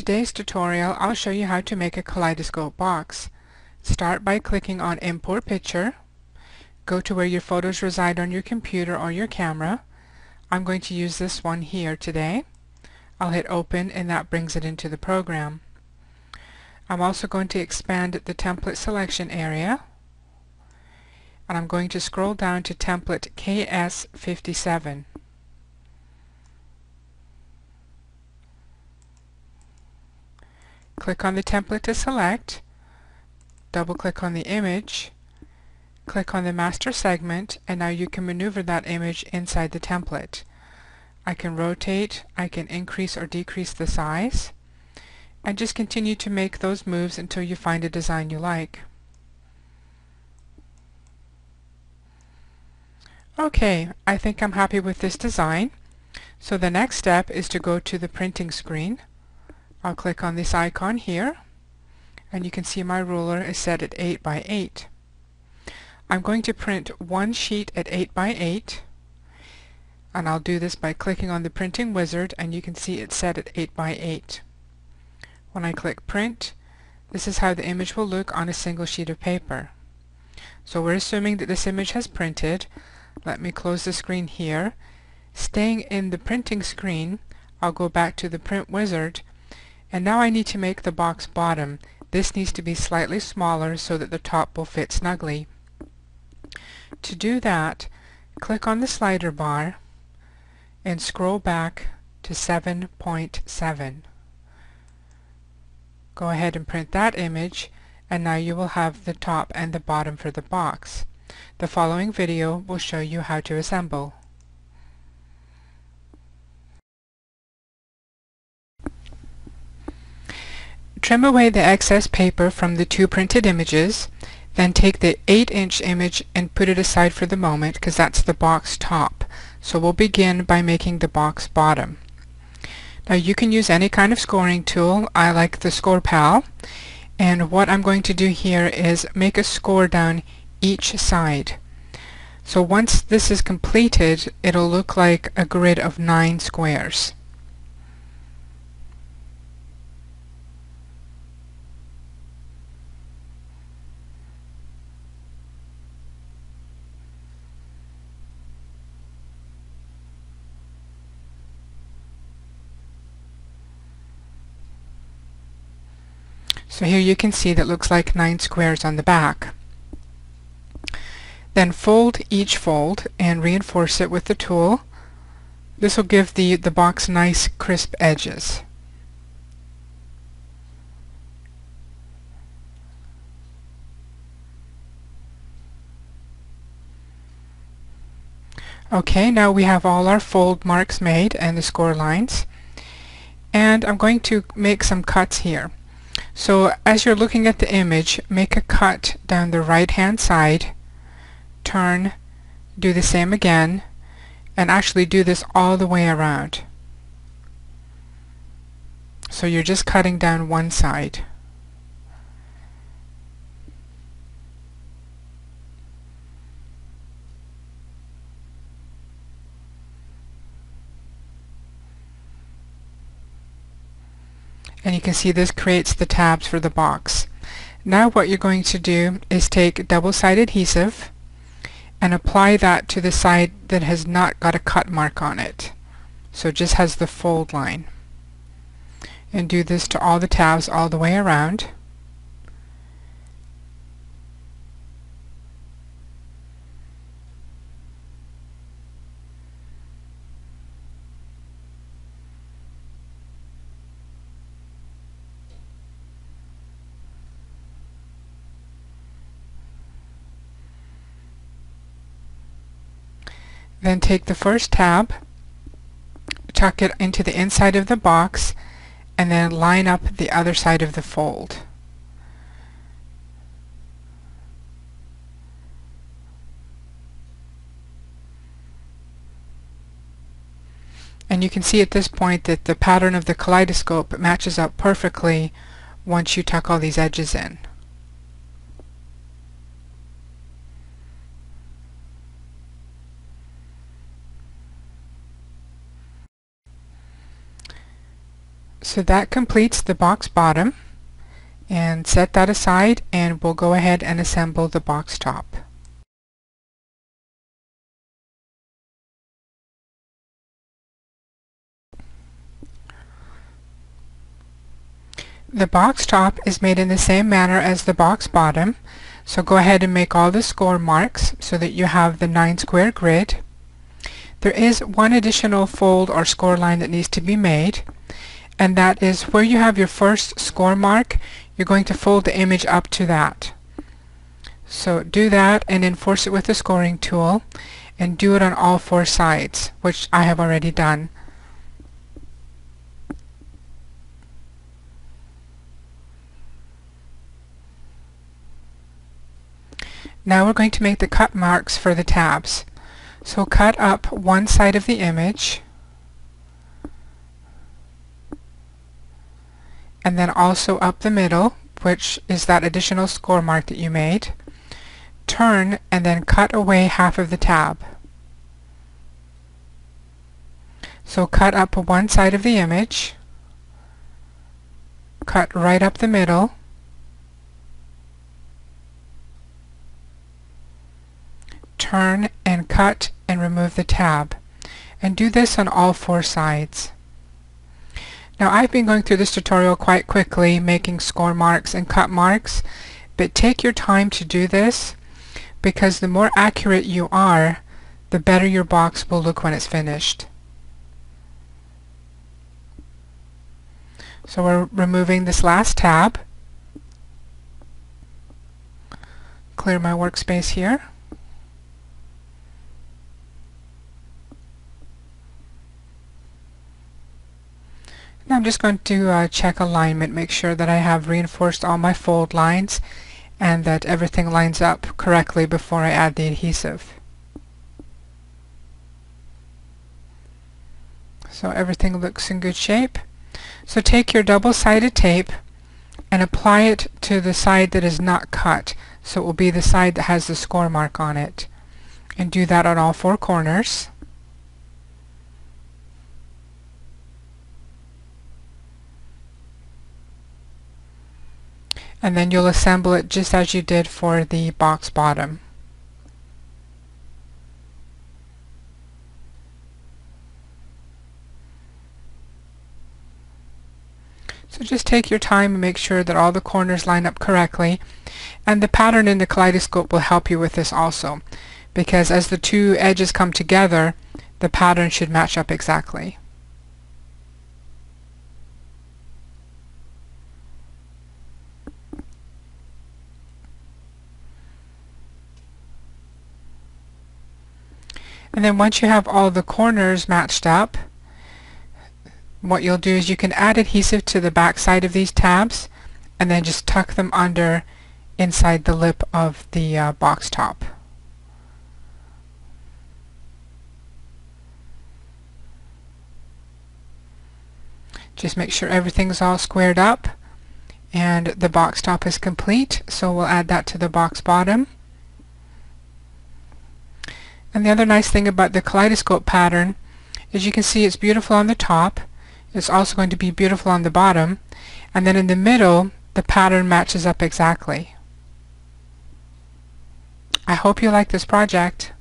today's tutorial, I'll show you how to make a kaleidoscope box. Start by clicking on Import Picture. Go to where your photos reside on your computer or your camera. I'm going to use this one here today. I'll hit Open and that brings it into the program. I'm also going to expand the template selection area. And I'm going to scroll down to template KS57. Click on the template to select, double-click on the image, click on the master segment, and now you can maneuver that image inside the template. I can rotate, I can increase or decrease the size, and just continue to make those moves until you find a design you like. Okay, I think I'm happy with this design. So the next step is to go to the printing screen. I'll click on this icon here, and you can see my ruler is set at 8 by 8. I'm going to print one sheet at 8 by 8, and I'll do this by clicking on the printing wizard, and you can see it's set at 8 by 8. When I click print, this is how the image will look on a single sheet of paper. So we're assuming that this image has printed. Let me close the screen here. Staying in the printing screen, I'll go back to the print wizard, and now I need to make the box bottom. This needs to be slightly smaller so that the top will fit snugly. To do that, click on the slider bar and scroll back to 7.7. Go ahead and print that image, and now you will have the top and the bottom for the box. The following video will show you how to assemble. Trim away the excess paper from the two printed images, then take the 8-inch image and put it aside for the moment because that's the box top. So we'll begin by making the box bottom. Now you can use any kind of scoring tool. I like the Scor-Pal, and what I'm going to do here is make a score down each side. So once this is completed, it'll look like a grid of 9 squares. So here you can see that looks like 9 squares on the back. Then fold each fold and reinforce it with the tool. This will give the box nice crisp edges. Okay, now we have all our fold marks made and the score lines. And I'm going to make some cuts here. So as you're looking at the image, make a cut down the right hand side, turn, do the same again, and actually do this all the way around. So you're just cutting down one side. And you can see this creates the tabs for the box. Now what you're going to do is take double-sided adhesive and apply that to the side that has not got a cut mark on it. So it just has the fold line. And do this to all the tabs all the way around. Then take the first tab, tuck it into the inside of the box, and then line up the other side of the fold. And you can see at this point that the pattern of the kaleidoscope matches up perfectly once you tuck all these edges in. So that completes the box bottom, and set that aside, and we'll go ahead and assemble the box top. The box top is made in the same manner as the box bottom, so go ahead and make all the score marks so that you have the 9 square grid. There is one additional fold or score line that needs to be made, and that is where you have your first score mark, you're going to fold the image up to that. So do that and enforce it with the scoring tool, and do it on all 4 sides, which I have already done. Now we're going to make the cut marks for the tabs. So cut up one side of the image, and then also up the middle, which is that additional score mark that you made. Turn and then cut away half of the tab. So cut up one side of the image, cut right up the middle, turn and cut and remove the tab, and do this on all 4 sides. Now I've been going through this tutorial quite quickly, making score marks and cut marks, but take your time to do this, because the more accurate you are, the better your box will look when it's finished. So we're removing this last tab. Clear my workspace here. Now I'm just going to check alignment, make sure that I have reinforced all my fold lines and that everything lines up correctly before I add the adhesive. So everything looks in good shape. So take your double-sided tape and apply it to the side that is not cut. So it will be the side that has the score mark on it. And do that on all 4 corners. And then you'll assemble it just as you did for the box bottom. So just take your time and make sure that all the corners line up correctly, and the pattern in the kaleidoscope will help you with this also, because as the 2 edges come together, the pattern should match up exactly. And then once you have all the corners matched up, what you'll do is you can add adhesive to the back side of these tabs and then just tuck them under inside the lip of the box top. Just make sure everything's all squared up and the box top is complete, so we'll add that to the box bottom. And the other nice thing about the kaleidoscope pattern is you can see it's beautiful on the top, it's also going to be beautiful on the bottom, and then in the middle the pattern matches up exactly. I hope you like this project.